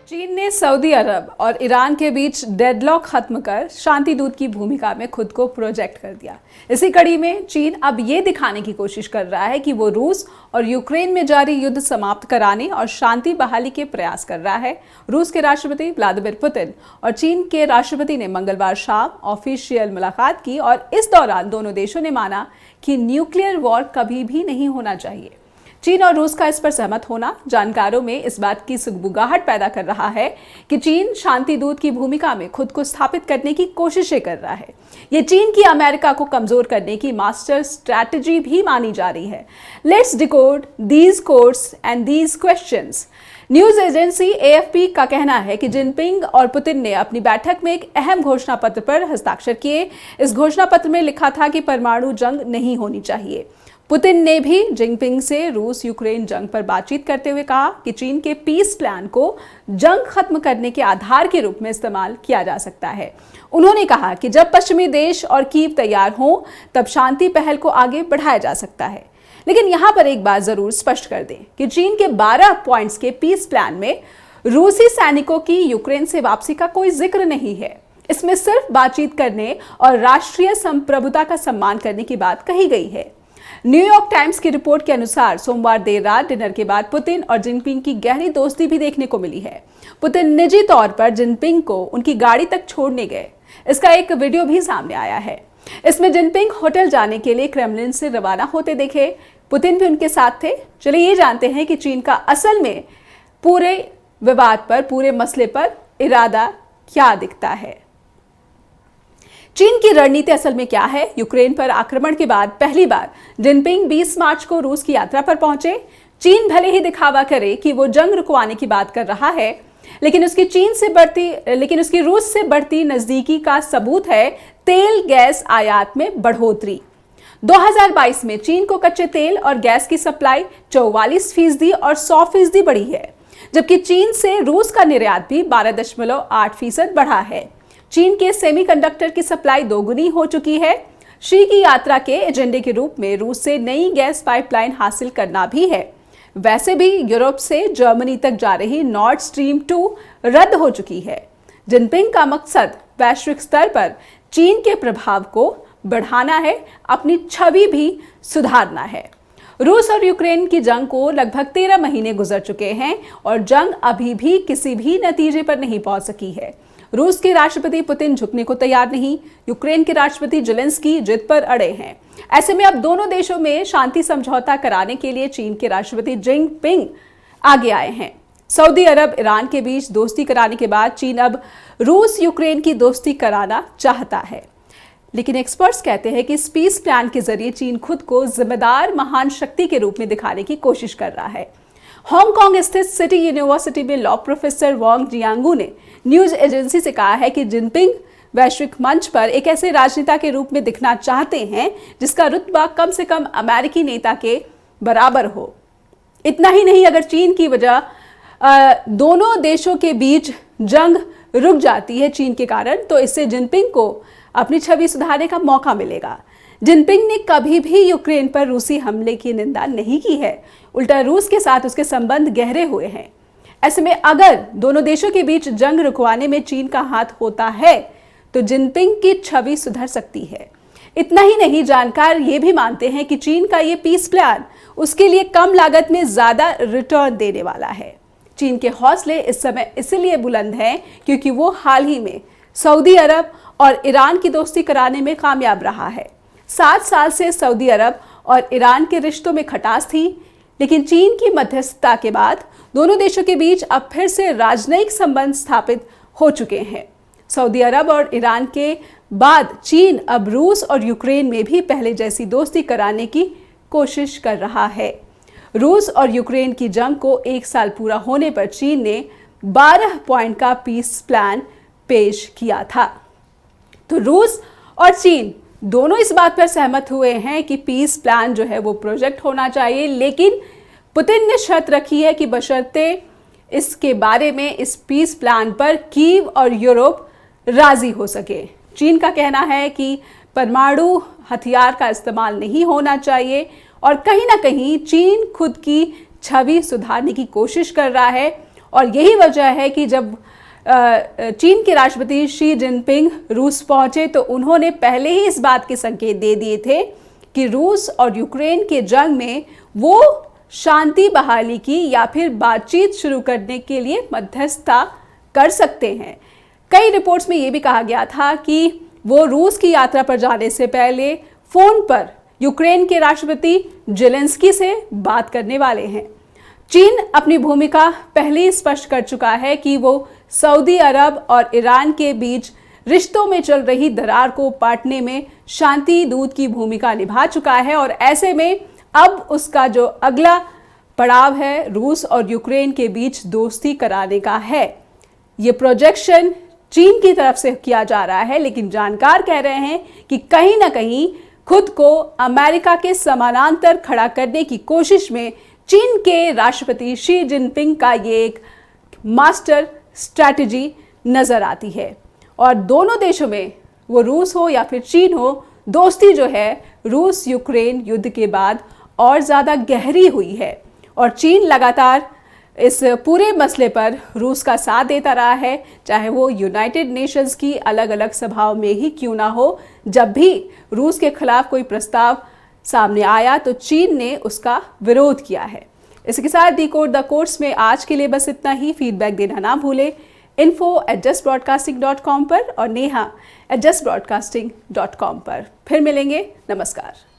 चीन ने सऊदी अरब और ईरान के बीच डेडलॉक खत्म कर शांति दूत की भूमिका में खुद को प्रोजेक्ट कर दिया। इसी कड़ी में चीन अब ये दिखाने की कोशिश कर रहा है कि वो रूस और यूक्रेन में जारी युद्ध समाप्त कराने और शांति बहाली के प्रयास कर रहा है। रूस के राष्ट्रपति व्लादिमीर पुतिन और चीन के राष्ट्रपति ने मंगलवार शाम ऑफिशियल मुलाकात की और इस दौरान दोनों देशों ने माना कि न्यूक्लियर वॉर कभी भी नहीं होना चाहिए। चीन और रूस का इस पर सहमत होना जानकारों में इस बात की सुगबुगाहट पैदा कर रहा है कि चीन शांति दूत की भूमिका में खुद को स्थापित करने की कोशिशें कर रहा है। ये चीन की अमेरिका को कमजोर करने की मास्टर स्ट्रैटेजी भी मानी जा रही है। Let's decode these codes and these questions. News agency AFP का कहना है कि जिनपिंग और पुतिन ने अपनी बैठक में एक अहम घोषणा पत्र पर हस्ताक्षर किए। इस घोषणा पत्र में लिखा था कि परमाणु जंग नहीं होनी चाहिए। पुतिन ने भी जिनपिंग से रूस यूक्रेन जंग पर बातचीत करते हुए कहा कि चीन के पीस प्लान को जंग खत्म करने के आधार के रूप में इस्तेमाल किया जा सकता है। उन्होंने कहा कि जब पश्चिमी देश और कीव तैयार हों तब शांति पहल को आगे बढ़ाया जा सकता है। लेकिन यहां पर एक बात जरूर स्पष्ट कर दें कि चीन के 12 पॉइंट्स के पीस प्लान में रूसी सैनिकों की यूक्रेन से वापसी का कोई जिक्र नहीं है। इसमें सिर्फ बातचीत करने और राष्ट्रीय संप्रभुता का सम्मान करने की बात कही गई है। न्यूयॉर्क टाइम्स की रिपोर्ट के अनुसार सोमवार देर रात डिनर के बाद पुतिन और जिनपिंग की गहरी दोस्ती भी देखने को मिली है। पुतिन निजी तौर पर जिनपिंग को उनकी गाड़ी तक छोड़ने गए। इसका एक वीडियो भी सामने आया है। इसमें जिनपिंग होटल जाने के लिए क्रेमलिन से रवाना होते दिखे। पुतिन भी उनके साथ थे। चलिए ये जानते हैं कि चीन का असल में पूरे विवाद पर, पूरे मसले पर इरादा क्या दिखता है। चीन की रणनीति असल में क्या है? यूक्रेन पर आक्रमण के बाद पहली बार जिनपिंग 20 मार्च को रूस की यात्रा पर पहुंचे। चीन भले ही दिखावा करे कि वो जंग रुकवाने की बात कर रहा है, लेकिन उसकी रूस से बढ़ती नजदीकी का सबूत है तेल गैस आयात में बढ़ोतरी। 2022 में चीन को कच्चे तेल और गैस की सप्लाई 44% और 100% बढ़ी है, जबकि चीन से रूस का निर्यात भी 12.8% बढ़ा है। चीन के सेमीकंडक्टर की सप्लाई दोगुनी हो चुकी है। शी की यात्रा के एजेंडे के रूप में रूस से नई गैस पाइपलाइन हासिल करना भी है। वैसे भी यूरोप से जर्मनी तक जा रही नॉर्ड स्ट्रीम 2 रद्द हो चुकी है। जिनपिंग का मकसद वैश्विक स्तर पर चीन के प्रभाव को बढ़ाना है, अपनी छवि भी सुधारना है। रूस और यूक्रेन की जंग को लगभग 13 महीने गुजर चुके हैं और जंग अभी भी किसी भी नतीजे पर नहीं पहुंच सकी है। रूस के राष्ट्रपति पुतिन झुकने को तैयार नहीं। यूक्रेन के राष्ट्रपति ज़ेलेंस्की जिद पर अड़े हैं। ऐसे में अब दोनों देशों में शांति समझौता कराने के लिए चीन के राष्ट्रपति जिनपिंग आगे आए हैं। सऊदी अरब ईरान के बीच दोस्ती कराने के बाद चीन अब रूस यूक्रेन की दोस्ती कराना चाहता है। लेकिन एक्सपर्ट्स कहते हैं कि इस पीस प्लान के जरिए चीन खुद को जिम्मेदार महान शक्ति के रूप में दिखाने की कोशिश कर रहा है। हांगकांग स्थित सिटी यूनिवर्सिटी में लॉ प्रोफेसर वांग जियांगू ने न्यूज एजेंसी से कहा है कि जिनपिंग वैश्विक मंच पर एक ऐसे राजनेता के रूप में दिखना चाहते हैं जिसका रुतबा कम से कम अमेरिकी नेता के बराबर हो। इतना ही नहीं, अगर चीन की वजह दोनों देशों के बीच जंग रुक जाती है चीन के कारण, तो इससे जिनपिंग को अपनी छवि सुधारने का मौका मिलेगा। जिनपिंग ने कभी भी यूक्रेन पर रूसी हमले की निंदा नहीं की है। उल्टा रूस के साथ उसके संबंध गहरे हुए हैं। ऐसे में अगर दोनों देशों के बीच जंग रुकवाने में चीन का हाथ होता है तो जिनपिंग की छवि सुधर सकती है। इतना ही नहीं, जानकार ये भी मानते हैं कि चीन का ये पीस प्लान उसके लिए कम लागत में ज्यादा रिटर्न देने वाला है। चीन के हौसले इस समय इसलिए बुलंद हैं क्योंकि वो हाल ही में सऊदी अरब और ईरान की दोस्ती कराने में कामयाब रहा है। 7 साल से सऊदी अरब और ईरान के रिश्तों में खटास थी, लेकिन चीन की मध्यस्थता के बाद दोनों देशों के बीच अब फिर से राजनयिक संबंध स्थापित हो चुके हैं। सऊदी अरब और ईरान के बाद चीन अब रूस और यूक्रेन में भी पहले जैसी दोस्ती कराने की कोशिश कर रहा है। रूस और यूक्रेन की जंग को 1 साल पूरा होने पर चीन ने 12 पॉइंट का पीस प्लान पेश किया था। तो रूस और चीन दोनों इस बात पर सहमत हुए हैं कि पीस प्लान जो है वो प्रोजेक्ट होना चाहिए, लेकिन पुतिन ने शर्त रखी है कि बशर्ते इसके बारे में, इस पीस प्लान पर कीव और यूरोप राजी हो सके। चीन का कहना है कि परमाणु हथियार का इस्तेमाल नहीं होना चाहिए और कहीं ना कहीं चीन खुद की छवि सुधारने की कोशिश कर रहा है और यही वजह है कि जब चीन के राष्ट्रपति शी जिनपिंग रूस पहुंचे तो उन्होंने पहले ही इस बात के संकेत दे दिए थे कि रूस और यूक्रेन के जंग में वो शांति बहाली की या फिर बातचीत शुरू करने के लिए मध्यस्थता कर सकते हैं। कई रिपोर्ट्स में ये भी कहा गया था कि वो रूस की यात्रा पर जाने से पहले फोन पर यूक्रेन के राष्ट्रपति जेलेंस्की से बात करने वाले हैं। चीन अपनी भूमिका पहले ही स्पष्ट कर चुका है कि वो सऊदी अरब और ईरान के बीच रिश्तों में चल रही दरार को पाटने में शांति दूत की भूमिका निभा चुका है और ऐसे में अब उसका जो अगला पड़ाव है रूस और यूक्रेन के बीच दोस्ती कराने का है। ये प्रोजेक्शन चीन की तरफ से किया जा रहा है, लेकिन जानकार कह रहे हैं कि कहीं ना कहीं खुद को अमेरिका के समानांतर खड़ा करने की कोशिश में चीन के राष्ट्रपति शी जिनपिंग का ये एक मास्टर स्ट्रैटेजी नजर आती है। और दोनों देशों में, वो रूस हो या फिर चीन हो, दोस्ती जो है रूस यूक्रेन युद्ध के बाद और ज़्यादा गहरी हुई है और चीन लगातार इस पूरे मसले पर रूस का साथ देता रहा है, चाहे वो यूनाइटेड नेशंस की अलग अलग सभाओं में ही क्यों ना हो। जब भी रूस के खिलाफ कोई प्रस्ताव सामने आया तो चीन ने उसका विरोध किया है। इसके साथ डिकोड द कोर्स में आज के लिए बस इतना ही। फीडबैक देना ना भूलें info@justbroadcasting.com पर और neha@justbroadcasting.com पर। फिर मिलेंगे। नमस्कार।